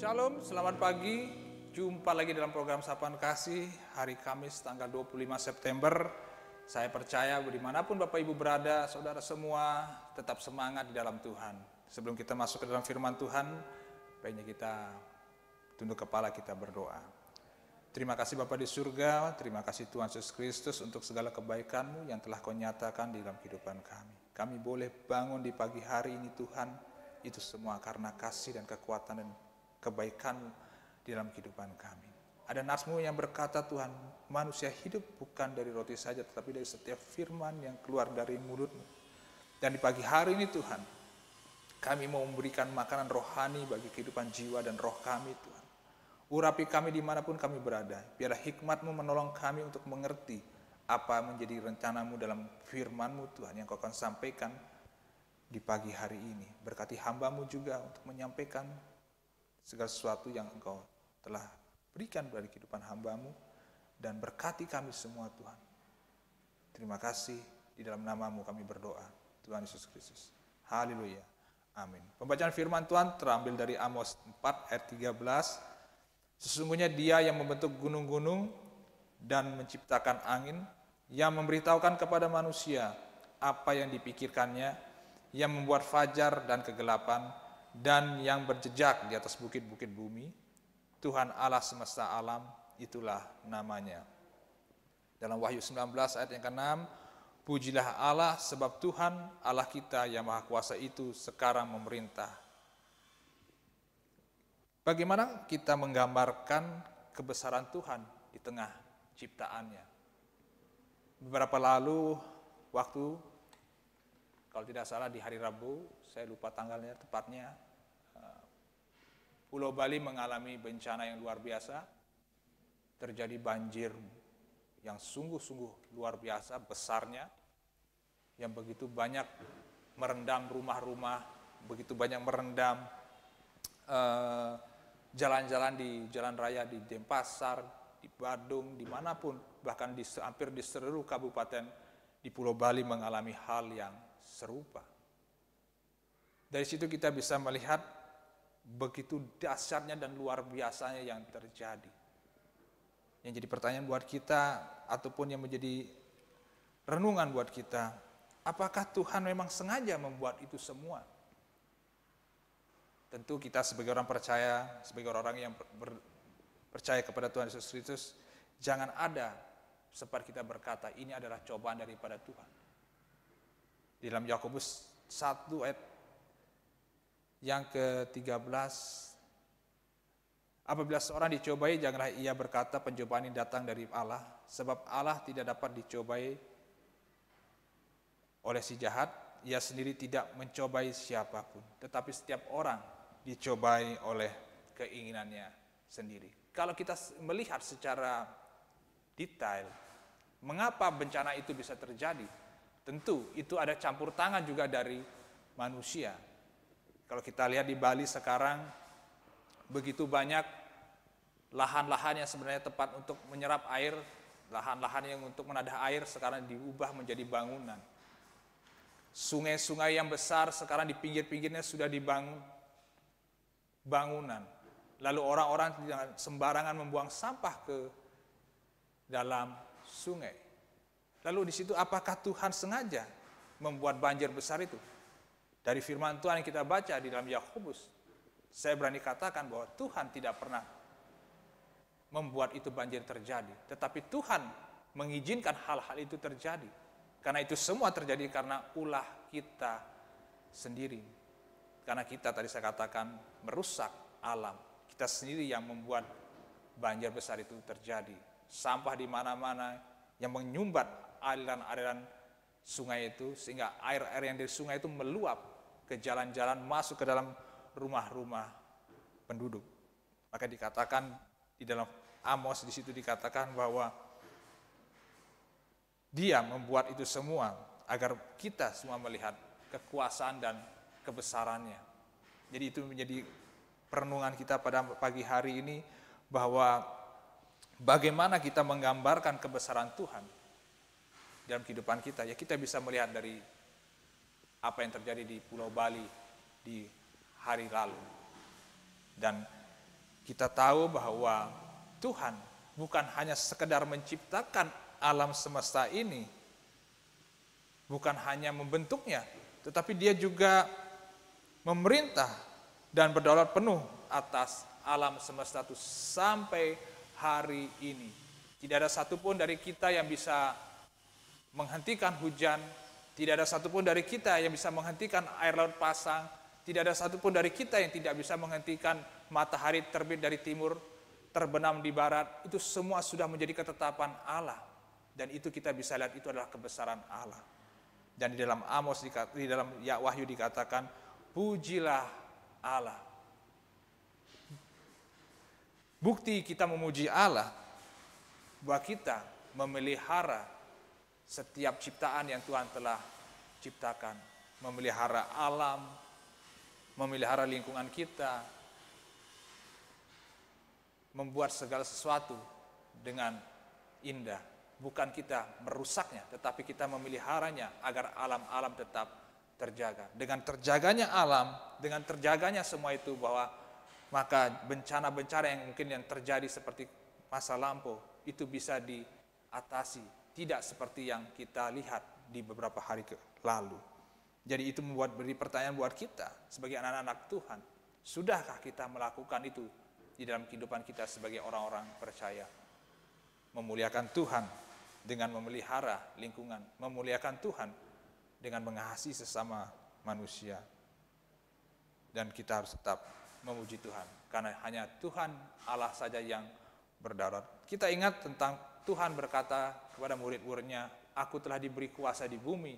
Shalom, selamat pagi. Jumpa lagi dalam program Sapaan Kasih hari Kamis tanggal 25 September. Saya percaya dimanapun Bapak Ibu berada, saudara semua tetap semangat di dalam Tuhan. Sebelum kita masuk ke dalam firman Tuhan, baiknya kita tunduk kepala, kita berdoa. Terima kasih Bapa di surga, terima kasih Tuhan Yesus Kristus untuk segala kebaikan-Mu yang telah Kau nyatakan di dalam kehidupan kami. Kami boleh bangun di pagi hari ini Tuhan, itu semua karena kasih dan kekuatan dan kebaikan-Mu di dalam kehidupan kami. Ada nas-Mu yang berkata Tuhan, manusia hidup bukan dari roti saja, tetapi dari setiap firman yang keluar dari mulut-Mu. Dan di pagi hari ini Tuhan, kami mau memberikan makanan rohani bagi kehidupan jiwa dan roh kami Tuhan. Urapi kami dimanapun kami berada, biarlah hikmat-Mu menolong kami untuk mengerti apa menjadi rencana-Mu dalam firman-Mu Tuhan yang Kau akan sampaikan di pagi hari ini. Berkati hamba-Mu juga untuk menyampaikan segala sesuatu yang Engkau telah berikan dari kehidupan hamba-Mu, dan berkati kami semua Tuhan. Terima kasih, di dalam nama-Mu kami berdoa, Tuhan Yesus Kristus. Haleluya, amin. Pembacaan firman Tuhan terambil dari Amos 4 ayat 13. Sesungguhnya Dia yang membentuk gunung-gunung dan menciptakan angin, yang memberitahukan kepada manusia apa yang dipikirkannya, yang membuat fajar dan kegelapan, dan yang berjejak di atas bukit-bukit bumi. Tuhan Allah semesta alam, itulah namanya. Dalam Wahyu 19 ayat yang ke-6, pujilah Allah sebab Tuhan Allah kita yang Maha Kuasa itu sekarang memerintah. Bagaimana kita menggambarkan kebesaran Tuhan di tengah ciptaannya? Beberapa lalu waktu, kalau tidak salah di hari Rabu, saya lupa tanggalnya tepatnya, Pulau Bali mengalami bencana yang luar biasa. Terjadi banjir yang sungguh-sungguh luar biasa besarnya, yang begitu banyak merendam rumah-rumah, begitu banyak merendam jalan-jalan di jalan raya di Denpasar, di Badung, dimanapun, bahkan hampir di seluruh kabupaten di Pulau Bali mengalami hal yang serupa. Dari situ kita bisa melihat begitu dahsyatnya dan luar biasanya yang terjadi. Yang jadi pertanyaan buat kita, ataupun yang menjadi renungan buat kita, apakah Tuhan memang sengaja membuat itu semua? Tentu kita sebagai orang percaya, sebagai orang yang percaya kepada Tuhan Yesus Kristus, jangan ada sempat kita berkata ini adalah cobaan daripada Tuhan. Di dalam Yakobus 1 ayat yang ke-13, apabila seorang dicobai, janganlah ia berkata pencobaan ini datang dari Allah, sebab Allah tidak dapat dicobai oleh si jahat, ia sendiri tidak mencobai siapapun, tetapi setiap orang dicobai oleh keinginannya sendiri. Kalau kita melihat secara detail, mengapa bencana itu bisa terjadi? Tentu itu ada campur tangan juga dari manusia. Kalau kita lihat di Bali sekarang, begitu banyak lahan-lahan yang sebenarnya tepat untuk menyerap air, lahan-lahan yang untuk menadah air sekarang diubah menjadi bangunan. Sungai-sungai yang besar sekarang di pinggir-pinggirnya sudah dibangun bangunan. Lalu orang-orang sembarangan membuang sampah ke dalam sungai. Lalu di situ apakah Tuhan sengaja membuat banjir besar itu? Dari firman Tuhan yang kita baca di dalam Yakobus, saya berani katakan bahwa Tuhan tidak pernah membuat itu banjir terjadi. Tetapi Tuhan mengizinkan hal-hal itu terjadi. Karena itu semua terjadi karena ulah kita sendiri. Karena kita tadi saya katakan merusak alam. Kita sendiri yang membuat banjir besar itu terjadi. Sampah di mana-mana yang menyumbat aliran-aliran sungai itu, sehingga air-air yang dari sungai itu meluap ke jalan-jalan, masuk ke dalam rumah-rumah penduduk. Maka dikatakan di dalam Amos, di situ dikatakan bahwa Dia membuat itu semua agar kita semua melihat kekuasaan dan kebesarannya. Jadi itu menjadi perenungan kita pada pagi hari ini, bahwa bagaimana kita menggambarkan kebesaran Tuhan dalam kehidupan kita. Ya, kita bisa melihat dari apa yang terjadi di Pulau Bali di hari lalu. Dan Kita tahu bahwa Tuhan bukan hanya sekedar menciptakan alam semesta ini, bukan hanya membentuknya, tetapi dia juga memerintah dan berdaulat penuh atas alam semesta itu sampai hari ini. Tidak ada satupun dari kita yang bisa menghentikan hujan, tidak ada satupun dari kita yang bisa menghentikan air laut pasang, tidak ada satupun dari kita yang tidak bisa menghentikan matahari terbit dari timur, terbenam di barat. Itu semua sudah menjadi ketetapan Allah. Dan itu kita bisa lihat itu adalah kebesaran Allah. Dan di dalam Amos, di dalam Wahyu dikatakan, pujilah Allah. Bukti kita memuji Allah, bahwa kita memelihara setiap ciptaan yang Tuhan telah ciptakan. Memelihara alam, memelihara lingkungan kita, membuat segala sesuatu dengan indah. Bukan kita merusaknya, tetapi kita memeliharanya agar alam-alam tetap terjaga. Dengan terjaganya alam, dengan terjaganya semua itu, bahwa maka bencana-bencana yang mungkin yang terjadi seperti masa lampau itu bisa diatasi, tidak seperti yang kita lihat di beberapa hari lalu. Jadi itu beri pertanyaan buat kita sebagai anak-anak Tuhan. Sudahkah kita melakukan itu di dalam kehidupan kita sebagai orang-orang percaya? Memuliakan Tuhan dengan memelihara lingkungan, memuliakan Tuhan dengan mengasihi sesama manusia. Dan kita harus tetap memuji Tuhan, karena hanya Tuhan Allah saja yang berdaulat. Kita ingat tentang Tuhan berkata kepada murid-muridnya, aku telah diberi kuasa di bumi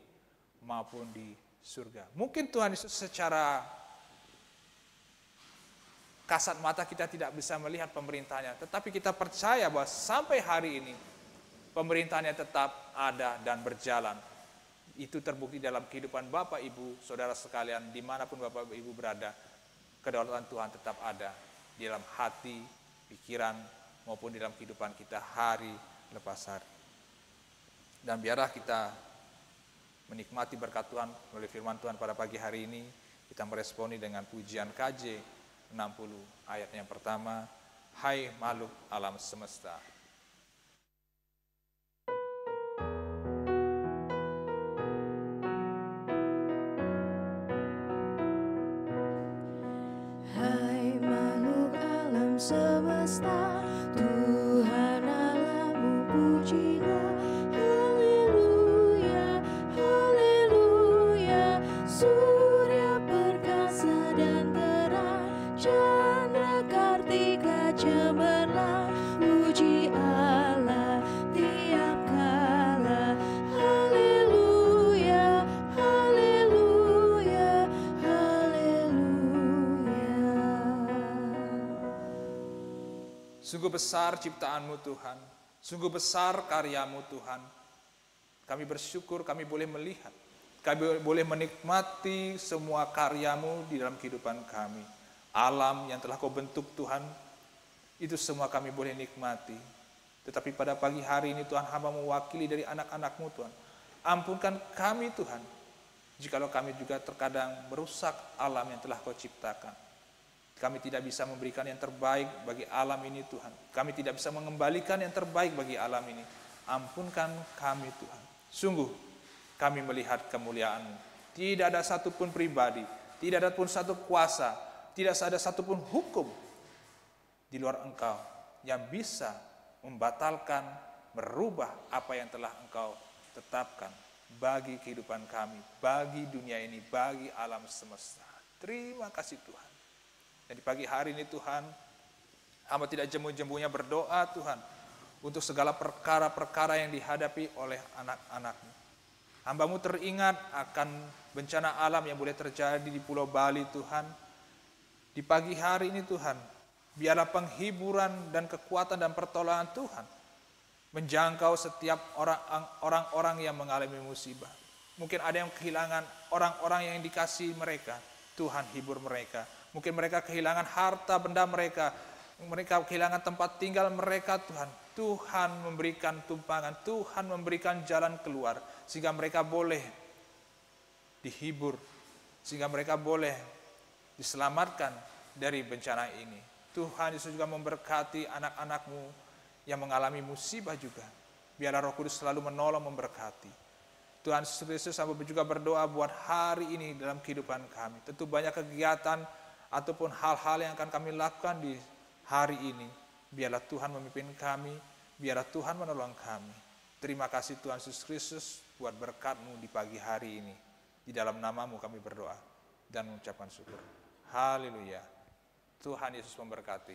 maupun di surga. Mungkin Tuhan Yesus secara kasat mata kita tidak bisa melihat pemerintahnya, tetapi kita percaya bahwa sampai hari ini pemerintahnya tetap ada dan berjalan. Itu terbukti dalam kehidupan Bapak, Ibu, Saudara sekalian, dimanapun Bapak, Ibu berada, kedaulatan Tuhan tetap ada di dalam hati, pikiran, maupun di dalam kehidupan kita hari lepas hari. Dan biarlah kita menikmati berkat Tuhan melalui firman Tuhan pada pagi hari ini. Kita meresponi dengan pujian KJ 60 ayat yang pertama, hai makhluk alam semesta. Hai makhluk alam semesta, Tuhan Allahmu pujilah. Haleluya, haleluya. Surya perkasa dan terang, chandra kartika cemerlang. Puji Allah tiap kala. Haleluya, haleluya, haleluya. Sungguh besar ciptaanmu Tuhan, sungguh besar karyamu Tuhan. Kami bersyukur kami boleh melihat, kami boleh menikmati semua karyamu di dalam kehidupan kami. Alam yang telah kau bentuk Tuhan, itu semua kami boleh nikmati. Tetapi pada pagi hari ini Tuhan, hamba mewakili dari anak-anak-Mu Tuhan. Ampunkan kami Tuhan, jikalau kami juga terkadang merusak alam yang telah kau ciptakan. Kami tidak bisa memberikan yang terbaik bagi alam ini Tuhan. Kami tidak bisa mengembalikan yang terbaik bagi alam ini. Ampunkan kami Tuhan. Sungguh kami melihat kemuliaan-Mu. Tidak ada satupun pribadi, tidak ada pun satu kuasa, tidak ada satupun hukum di luar Engkau yang bisa membatalkan, merubah apa yang telah Engkau tetapkan bagi kehidupan kami, bagi dunia ini, bagi alam semesta. Terima kasih Tuhan. Dan di pagi hari ini Tuhan, hamba tidak jemu-jemunya berdoa Tuhan, untuk segala perkara-perkara yang dihadapi oleh anak-anak-Mu. Hamba-Mu teringat akan bencana alam yang boleh terjadi di Pulau Bali Tuhan. Di pagi hari ini Tuhan, biarlah penghiburan dan kekuatan dan pertolongan Tuhan menjangkau setiap orang-orang yang mengalami musibah. Mungkin ada yang kehilangan orang-orang yang dikasihi mereka, Tuhan hibur mereka. Mungkin mereka kehilangan harta benda mereka kehilangan tempat tinggal mereka Tuhan. Tuhan memberikan tumpangan, Tuhan memberikan jalan keluar, sehingga mereka boleh dihibur, sehingga mereka boleh diselamatkan dari bencana ini. Tuhan Yesus juga memberkati anak-anak-Mu yang mengalami musibah juga. Biarlah Roh Kudus selalu menolong, memberkati. Tuhan Yesus Kristus, sampai juga berdoa buat hari ini dalam kehidupan kami. Tentu banyak kegiatan ataupun hal-hal yang akan kami lakukan di hari ini. Biarlah Tuhan memimpin kami, biarlah Tuhan menolong kami. Terima kasih Tuhan Yesus Kristus buat berkat-Mu di pagi hari ini. Di dalam nama-Mu kami berdoa dan mengucapkan syukur. Haleluya. Tuhan Yesus memberkati.